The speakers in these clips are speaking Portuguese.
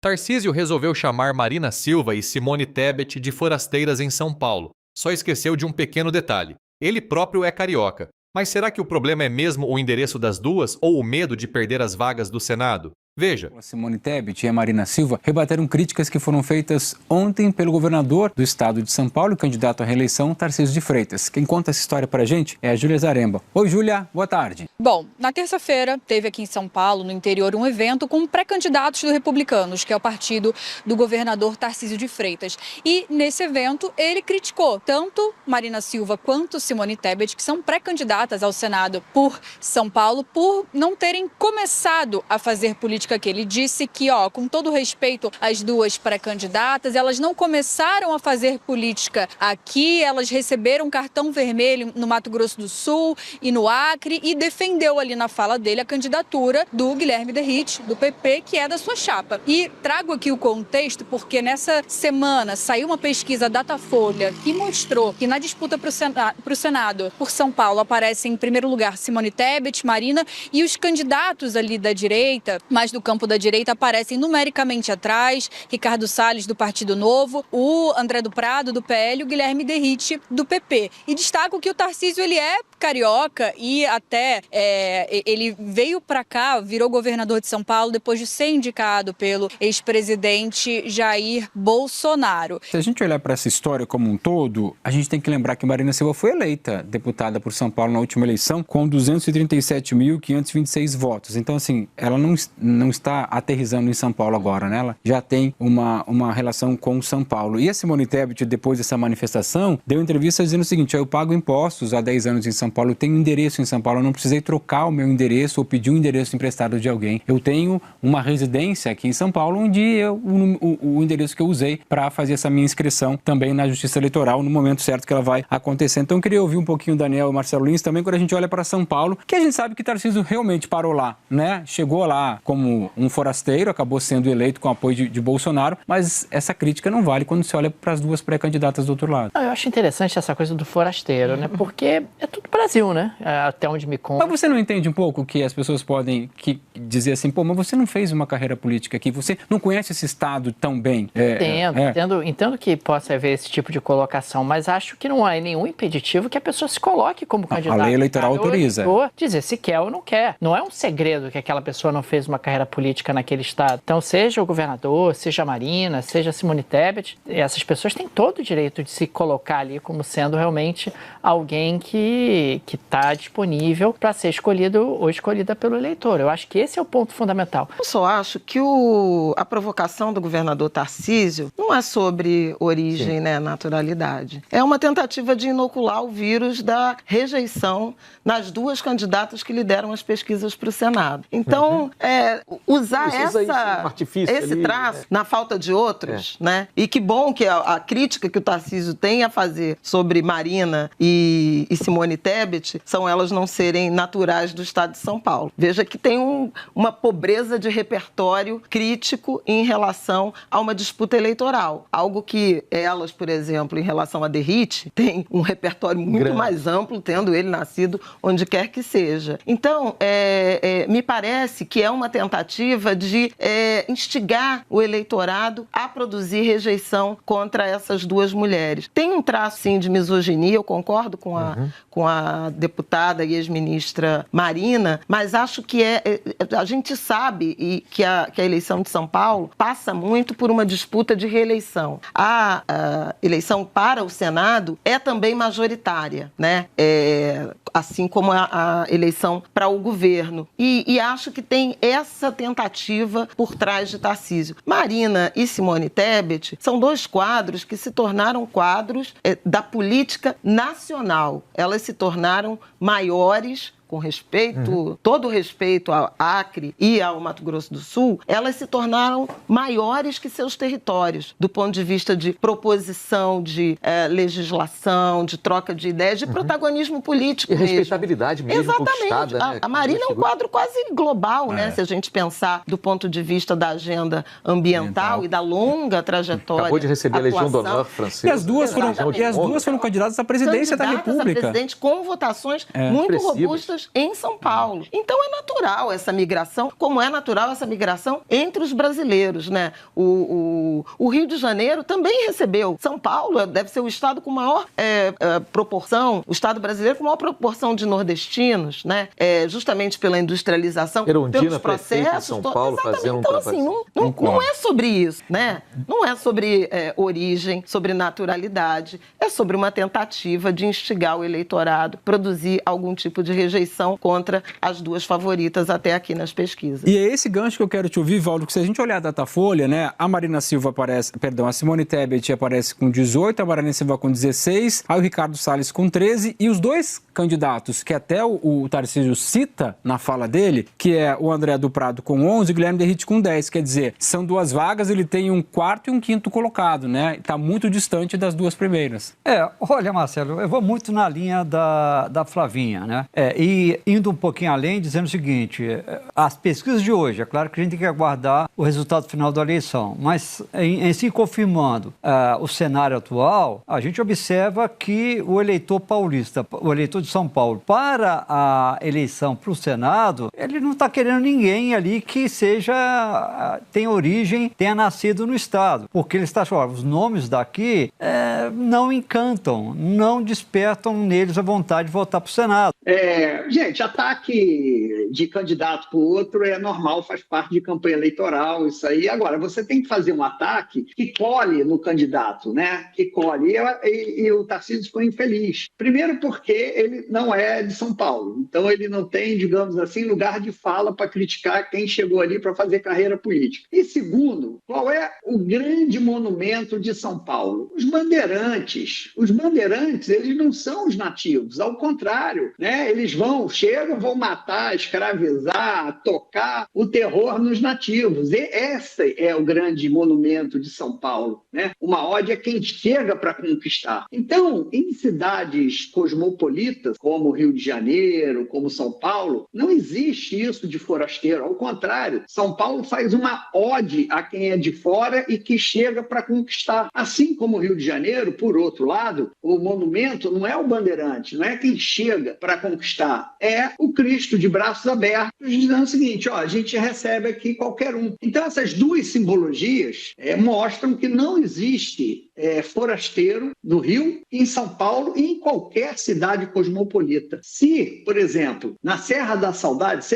Tarcísio resolveu chamar Marina Silva e Simone Tebet de forasteiras em São Paulo. Só esqueceu de um pequeno detalhe. Ele próprio é carioca. Mas será que o problema é mesmo o endereço das duas ou o medo de perder as vagas do Senado? Veja. A Simone Tebet e a Marina Silva rebateram críticas que foram feitas ontem pelo governador do estado de São Paulo e candidato à reeleição, Tarcísio de Freitas. Quem conta essa história pra gente é a Júlia Zaremba. Oi, Júlia, boa tarde. Bom, na terça-feira teve aqui em São Paulo, no interior, um evento com pré-candidatos do Republicanos, que é o partido do governador Tarcísio de Freitas. E nesse evento ele criticou tanto Marina Silva quanto Simone Tebet, que são pré-candidatas ao Senado por São Paulo, por não terem começado a fazer política aqui. Ele disse que, com todo respeito às duas pré-candidatas, elas não começaram a fazer política aqui, elas receberam cartão vermelho no Mato Grosso do Sul e no Acre e defendeu ali na fala dele a candidatura do Guilherme Derrit, do PP, que é da sua chapa. E trago aqui o contexto porque nessa semana saiu uma pesquisa Datafolha que mostrou que na disputa para o Senado por São Paulo aparecem em primeiro lugar Simone Tebet, Marina, e os candidatos ali da direita, mais do campo da direita, aparecem numericamente atrás: Ricardo Salles, do Partido Novo, o André do Prado, do PL, e o Guilherme Derrit, do PP. E destaco que o Tarcísio, ele é carioca e até ele veio para cá, virou governador de São Paulo depois de ser indicado pelo ex-presidente Jair Bolsonaro. Se a gente olhar para essa história como um todo, a gente tem que lembrar que Marina Silva foi eleita deputada por São Paulo na última eleição com 237.526 votos. Então, assim, ela não está aterrissando em São Paulo agora, né? Ela já tem uma relação com São Paulo. E a Simone Tebet, depois dessa manifestação, deu entrevista dizendo o seguinte: eu pago impostos há 10 anos em São Paulo, eu tenho endereço em São Paulo, eu não precisei trocar o meu endereço ou pedir um endereço emprestado de alguém. Eu tenho uma residência aqui em São Paulo, onde o endereço que eu usei para fazer essa minha inscrição também na Justiça Eleitoral, no momento certo que ela vai acontecer. Então eu queria ouvir um pouquinho o Daniel e o Marcelo Lins também, quando a gente olha para São Paulo, que a gente sabe que Tarcísio realmente parou lá, né? Chegou lá como um forasteiro, acabou sendo eleito com apoio de Bolsonaro, mas essa crítica não vale quando se olha para as duas pré-candidatas do outro lado. Eu acho interessante essa coisa do forasteiro, né? Porque é tudo Brasil, né? Até onde me conta. Mas você não entende um pouco que as pessoas podem dizer assim: pô, mas você não fez uma carreira política aqui, você não conhece esse estado tão bem? Entendo que possa haver esse tipo de colocação, mas acho que não há nenhum impeditivo que a pessoa se coloque como candidata. A lei eleitoral autoriza. Dizer se quer ou não quer. Não é um segredo que aquela pessoa não fez uma carreira política naquele estado. Então, seja o governador, seja a Marina, seja a Simone Tebet, essas pessoas têm todo o direito de se colocar ali como sendo realmente alguém que está disponível para ser escolhido ou escolhida pelo eleitor. Eu acho que esse é o ponto fundamental. Eu só acho que a provocação do governador Tarcísio não é sobre origem, né, naturalidade. É uma tentativa de inocular o vírus da rejeição nas duas candidatas que lideram as pesquisas para o Senado. Então, usar esse traço na falta de outros, né? E que bom que a crítica que o Tarcísio tem a fazer sobre Marina e Simone Tebet são elas não serem naturais do estado de São Paulo. Veja que tem uma pobreza de repertório crítico em relação a uma disputa eleitoral. Algo que elas, por exemplo, em relação a Derrit, tem um repertório muito mais amplo, tendo ele nascido onde quer que seja. Então, me parece que é uma tentativa de instigar o eleitorado a produzir rejeição contra essas duas mulheres. Tem um traço, sim, de misoginia, eu concordo com a deputada e ex-ministra Marina, mas acho que a gente sabe que a eleição de São Paulo passa muito por uma disputa de reeleição. A eleição para o Senado é também majoritária, né? Assim como a eleição para o governo. E acho que tem essa tentativa por trás de Tarcísio. Marina e Simone Tebet são dois quadros que se tornaram quadros da política nacional. Elas se tornaram maiores, com respeito, todo o respeito ao Acre e ao Mato Grosso do Sul, elas se tornaram maiores que seus territórios, do ponto de vista de proposição, de legislação, de troca de ideias, de protagonismo político. E respeitabilidade mesmo conquistada. Exatamente. A Marina é um quadro quase global, né? Se a gente pensar do ponto de vista da agenda ambiental e da longa trajetória. Acabou de receber a Legião d'Honneur francesa. E as duas foram candidatas à presidência da República. Com votações muito robustas favoritas em São Paulo. Então é natural essa migração, como é natural essa migração entre os brasileiros, né? O Rio de Janeiro também recebeu. São Paulo deve ser o estado com maior proporção, o estado brasileiro com maior proporção de nordestinos, né? Justamente pela industrialização, pelos processos. Em São Paulo, fazendo então, assim, não é sobre isso, né? Não é sobre origem, sobre naturalidade, é sobre uma tentativa de instigar o eleitorado, produzir algum tipo de rejeição contra as duas favoritas até aqui nas pesquisas. E é esse gancho que eu quero te ouvir, Valdo, que se a gente olhar a Datafolha, né, a Marina Silva a Simone Tebet aparece com 18, a Marina Silva com 16, aí o Ricardo Salles com 13, e os dois candidatos que até o Tarcísio cita na fala dele, que é o André do Prado com 11 e o Guilherme Derrite com 10, quer dizer, são duas vagas, ele tem um quarto e um quinto colocado, né, está muito distante das duas primeiras. Olha, Marcelo, eu vou muito na linha da Flavinha, né, e indo um pouquinho além, dizendo o seguinte, as pesquisas de hoje, é claro que a gente tem que aguardar o resultado final da eleição, mas em se confirmando o cenário atual, a gente observa que o eleitor paulista, o eleitor de São Paulo, para a eleição para o Senado, ele não está querendo ninguém ali que tenha origem, tenha nascido no Estado, porque ele está achando, os nomes daqui não encantam, não despertam neles a vontade de votar para o Senado. Gente, ataque de candidato para o outro é normal, faz parte de campanha eleitoral, isso aí. Agora, você tem que fazer um ataque que colhe no candidato, né? Que colhe. E o Tarcísio foi infeliz. Primeiro porque ele não é de São Paulo. Então, ele não tem, digamos assim, lugar de fala para criticar quem chegou ali para fazer carreira política. E segundo, qual é o grande monumento de São Paulo? Os bandeirantes. Os bandeirantes, eles não são os nativos. Ao contrário, né? Eles chegam, vão matar, escravizar, tocar o terror nos nativos. E esse é o grande monumento de São Paulo, né? Uma ode a quem chega para conquistar. Então, em cidades cosmopolitas, como Rio de Janeiro, como São Paulo, não existe isso de forasteiro. Ao contrário, São Paulo faz uma ode a quem é de fora e que chega para conquistar. Assim como o Rio de Janeiro, por outro lado, o monumento não é o bandeirante, não é quem chega para conquistar, é o Cristo de braços abertos, dizendo o seguinte, a gente recebe aqui qualquer um. Então, essas duas simbologias mostram que não existe forasteiro no Rio, em São Paulo e em qualquer cidade cosmopolita. Se, por exemplo, na Serra da Saudade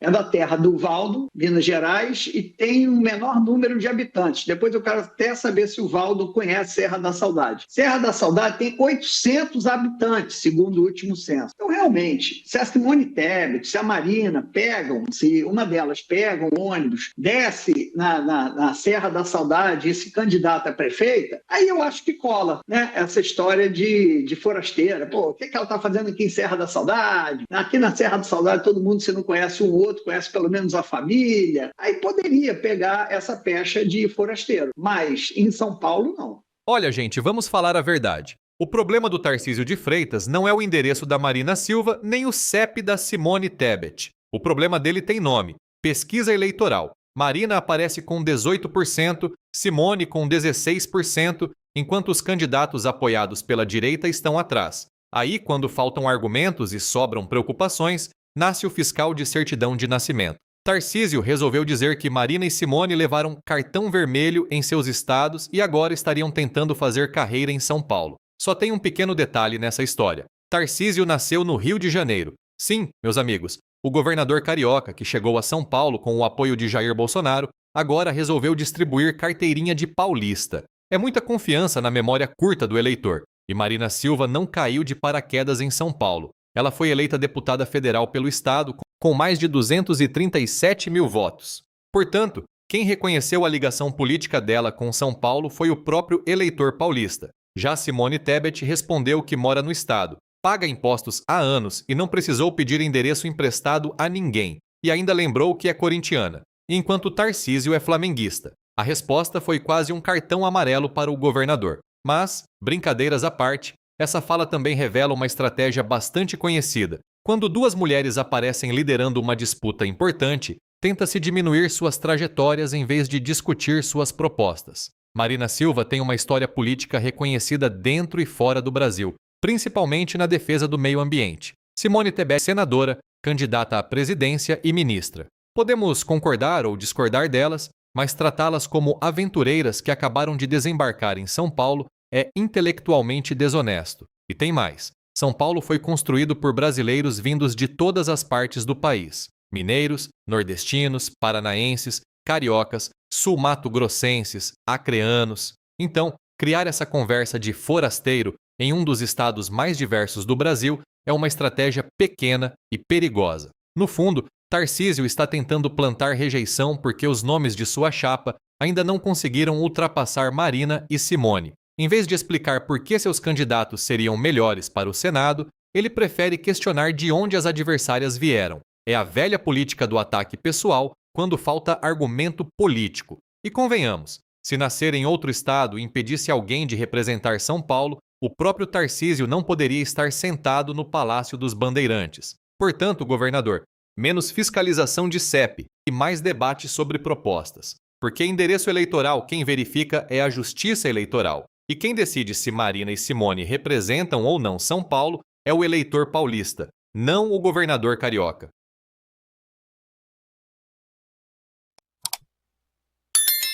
é da terra do Valdo, Minas Gerais, e tem um menor número de habitantes. Depois eu quero até saber se o Valdo conhece Serra da Saudade. Serra da Saudade tem 800 habitantes, segundo o último censo. Então, realmente, se a Simone Tebet, se a Marina se uma delas pega um ônibus, desce na Serra da Saudade e se candidata a prefeita, aí eu acho que cola, né? Essa história de forasteira. O que ela está fazendo aqui em Serra da Saudade? Aqui na Serra da Saudade todo mundo, se não conhece um outro, conhece pelo menos a família. Aí poderia pegar essa pecha de forasteiro. Mas em São Paulo, não. Olha, gente, vamos falar a verdade. O problema do Tarcísio de Freitas não é o endereço da Marina Silva, nem o CEP da Simone Tebet. O problema dele tem nome: pesquisa eleitoral. Marina aparece com 18%, Simone com 16%, enquanto os candidatos apoiados pela direita estão atrás. Aí, quando faltam argumentos e sobram preocupações, nasce o fiscal de certidão de nascimento. Tarcísio resolveu dizer que Marina e Simone levaram cartão vermelho em seus estados e agora estariam tentando fazer carreira em São Paulo. Só tem um pequeno detalhe nessa história. Tarcísio nasceu no Rio de Janeiro. Sim, meus amigos, o governador carioca, que chegou a São Paulo com o apoio de Jair Bolsonaro, agora resolveu distribuir carteirinha de paulista. É muita confiança na memória curta do eleitor. E Marina Silva não caiu de paraquedas em São Paulo. Ela foi eleita deputada federal pelo estado com mais de 237 mil votos. Portanto, quem reconheceu a ligação política dela com São Paulo foi o próprio eleitor paulista. Já Simone Tebet respondeu que mora no estado, paga impostos há anos e não precisou pedir endereço emprestado a ninguém. E ainda lembrou que é corintiana, enquanto Tarcísio é flamenguista. A resposta foi quase um cartão amarelo para o governador. Mas, brincadeiras à parte, essa fala também revela uma estratégia bastante conhecida. Quando duas mulheres aparecem liderando uma disputa importante, tenta-se diminuir suas trajetórias em vez de discutir suas propostas. Marina Silva tem uma história política reconhecida dentro e fora do Brasil, principalmente na defesa do meio ambiente. Simone Tebet, senadora, candidata à presidência e ministra. Podemos concordar ou discordar delas, mas tratá-las como aventureiras que acabaram de desembarcar em São Paulo é intelectualmente desonesto. E tem mais. São Paulo foi construído por brasileiros vindos de todas as partes do país. Mineiros, nordestinos, paranaenses, cariocas, sul-mato-grossenses, acreanos. Então, criar essa conversa de forasteiro em um dos estados mais diversos do Brasil é uma estratégia pequena e perigosa. No fundo, Tarcísio está tentando plantar rejeição porque os nomes de sua chapa ainda não conseguiram ultrapassar Marina e Simone. Em vez de explicar por que seus candidatos seriam melhores para o Senado, ele prefere questionar de onde as adversárias vieram. É a velha política do ataque pessoal quando falta argumento político. E convenhamos, se nascer em outro estado e impedisse alguém de representar São Paulo, o próprio Tarcísio não poderia estar sentado no Palácio dos Bandeirantes. Portanto, governador, menos fiscalização de CEP e mais debate sobre propostas. Porque endereço eleitoral quem verifica é a Justiça Eleitoral. E quem decide se Marina e Simone representam ou não São Paulo é o eleitor paulista, não o governador carioca.